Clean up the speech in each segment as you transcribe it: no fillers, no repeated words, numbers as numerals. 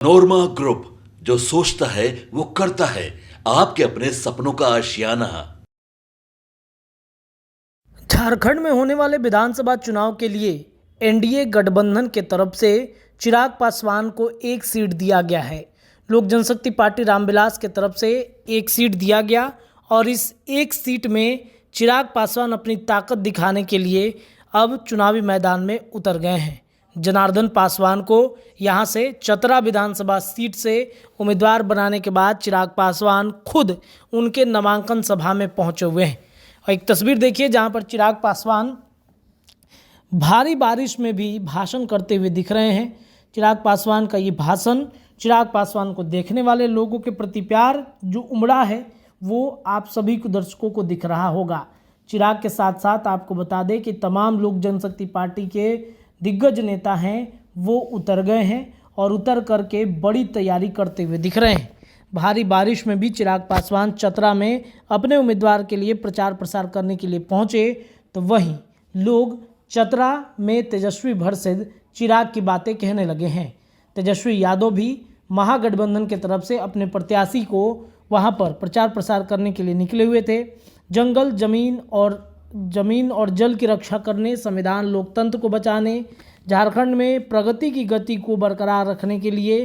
नोरमा group, जो सोचता है वो करता है। आपके अपने सपनों का आशियाना। झारखंड में होने वाले विधानसभा चुनाव के लिए एनडीए गठबंधन के तरफ से चिराग पासवान को एक सीट दिया गया है। लोक जनशक्ति पार्टी रामविलास के तरफ से एक सीट दिया गया और इस एक सीट में चिराग पासवान अपनी ताकत दिखाने के लिए अब चुनावी मैदान में उतर गए हैं। जनार्दन पासवान को यहां से चतरा विधानसभा सीट से उम्मीदवार बनाने के बाद चिराग पासवान खुद उनके नामांकन सभा में पहुंचे हुए हैं। और एक तस्वीर देखिए जहां पर चिराग पासवान भारी बारिश में भी भाषण करते हुए दिख रहे हैं। चिराग पासवान का ये भाषण, चिराग पासवान को देखने वाले लोगों के प्रति प्यार जो उमड़ा है वो आप सभी को दर्शकों को दिख रहा होगा। चिराग के साथ साथ आपको बता दें कि तमाम लोक जनशक्ति पार्टी के दिग्गज नेता हैं वो उतर गए हैं और उतर करके बड़ी तैयारी करते हुए दिख रहे हैं। भारी बारिश में भी चिराग पासवान चतरा में अपने उम्मीदवार के लिए प्रचार प्रसार करने के लिए पहुंचे, तो वहीं लोग चतरा में तेजस्वी भरसिद्ध चिराग की बातें कहने लगे हैं। तेजस्वी यादव भी महागठबंधन के तरफ से अपने प्रत्याशी को वहां पर प्रचार प्रसार करने के लिए निकले हुए थे। जंगल, जमीन और जल की रक्षा करने, संविधान, लोकतंत्र को बचाने, झारखंड में प्रगति की गति को बरकरार रखने के लिए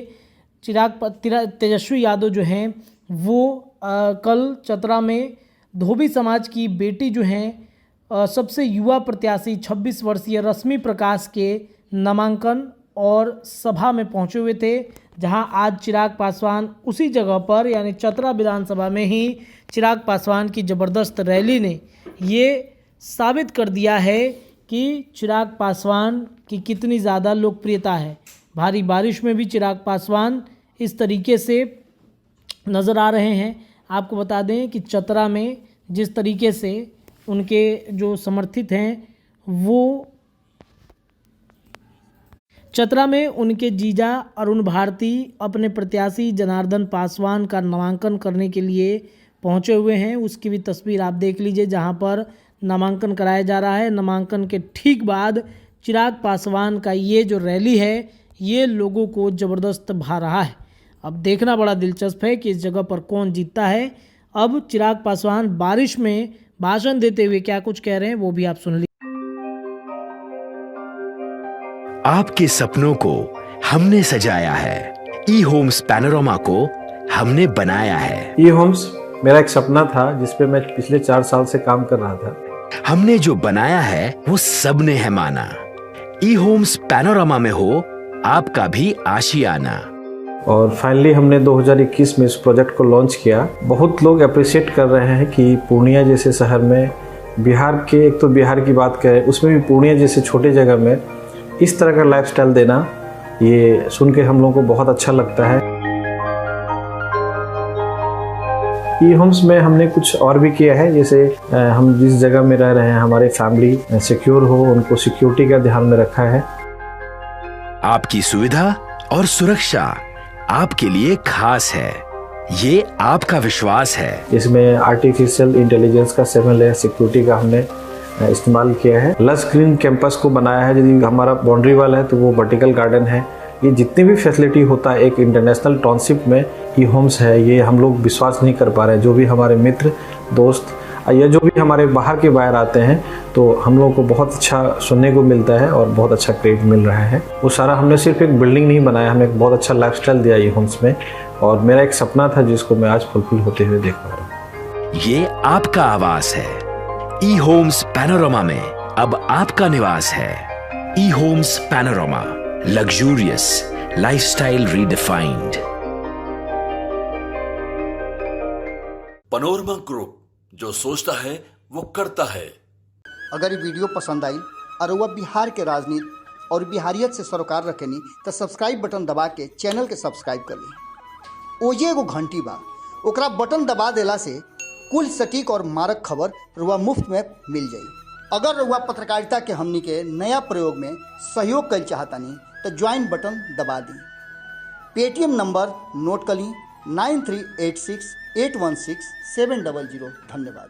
तेजस्वी यादव जो हैं वो कल चतरा में धोबी समाज की बेटी जो हैं सबसे युवा प्रत्याशी 26 वर्षीय रश्मि प्रकाश के नामांकन और सभा में पहुंचे हुए थे, जहां आज चिराग पासवान उसी जगह पर यानी चतरा विधानसभा में ही चिराग पासवान की ज़बरदस्त रैली ने ये साबित कर दिया है कि चिराग पासवान की कितनी ज़्यादा लोकप्रियता है। भारी बारिश में भी चिराग पासवान इस तरीके से नज़र आ रहे हैं। आपको बता दें कि चतरा में जिस तरीके से उनके जो समर्थित हैं वो चतरा में उनके जीजा अरुण भारती अपने प्रत्याशी जनार्दन पासवान का नामांकन करने के लिए पहुंचे हुए हैं। उसकी भी तस्वीर आप देख लीजिए जहां पर नामांकन कराया जा रहा है। नामांकन के ठीक बाद चिराग पासवान का ये जो रैली है ये लोगों को ज़बरदस्त भा रहा है। अब देखना बड़ा दिलचस्प है कि इस जगह पर कौन जीतता है। अब चिराग पासवान बारिश में भाषण देते हुए क्या कुछ कह रहे हैं वो भी आप सुन लीजिए। आपके सपनों को हमने सजाया है, ई होम्स पैनोरमा को हमने बनाया है। ई होम्स मेरा एक सपना था जिसपे मैं पिछले 4 साल से काम कर रहा था। हमने जो बनाया है वो सबने है माना। ई होम्स पैनोरमा में हो आपका भी आशियाना। और फाइनली हमने 2021 में इस प्रोजेक्ट को लॉन्च किया। बहुत लोग अप्रिशिएट कर रहे हैं कि पूर्णिया जैसे शहर में, बिहार के, एक तो बिहार की बात करें उसमें भी पूर्णिया जैसे छोटे जगह में इस तरह का लाइफस्टाइल देना, ये सुन के हम लोगों को बहुत अच्छा लगता है। ई होम्स में हमने कुछ और भी किया है, जैसे हम जिस जगह में रह रहे हैं हमारे फैमिली सिक्योर हो, उनको सिक्योरिटी का ध्यान में रखा है। आपकी सुविधा और सुरक्षा आपके लिए खास है, ये आपका विश्वास है। इसमें आर्टिफिशियल इंटेलिजेंस का 7 लेयर सिक्योरिटी का हमने इस्तेमाल किया है। लस ग्रीन कैंपस को बनाया है। यदि हमारा बाउंड्री वाल है तो वो वर्टिकल गार्डन है। ये जितनी भी फैसिलिटी होता है एक इंटरनेशनल टाउनशिप में ई होम्स है, ये हम लोग विश्वास नहीं कर पा रहे हैं। जो भी हमारे मित्र, दोस्त या जो भी हमारे बाहर के बाहर आते हैं तो हम लोगों को बहुत अच्छा सुनने को मिलता है और बहुत अच्छा क्रेडिट मिल रहा है। वो सारा हमने सिर्फ एक बिल्डिंग नहीं बनाया, हमें एक बहुत अच्छा लाइफस्टाइल दिया ई होम्स में, और मेरा एक सपना था जिसको मैं आज फुलफिल होते हुए देख पा रहा हूँ। ये आपका आवास है। ई होम्स पैनोरमा में अब आपका निवास है। E Homes Panorama, luxurious lifestyle redefined. Panorama Group, जो सोचता है वो करता है। अगर ये वीडियो पसंद आई और वह बिहार के राजनीति और बिहारियत से सरोकार रखेनी तो सब्सक्राइब बटन दबा के चैनल के सब्सक्राइब कर ली। ओजे एगो घंटी बा, ओकरा बटन दबा देला से कुल सटीक और मारक खबर रुआ मुफ्त में मिल जाई। अगर रुआ पत्रकारिता के हमनी के नया प्रयोग में सहयोग कर चाहतानी तो ज्वाइन बटन दबा दी। पेटीएम नंबर नोट कर ली 9386 816 700। धन्यवाद।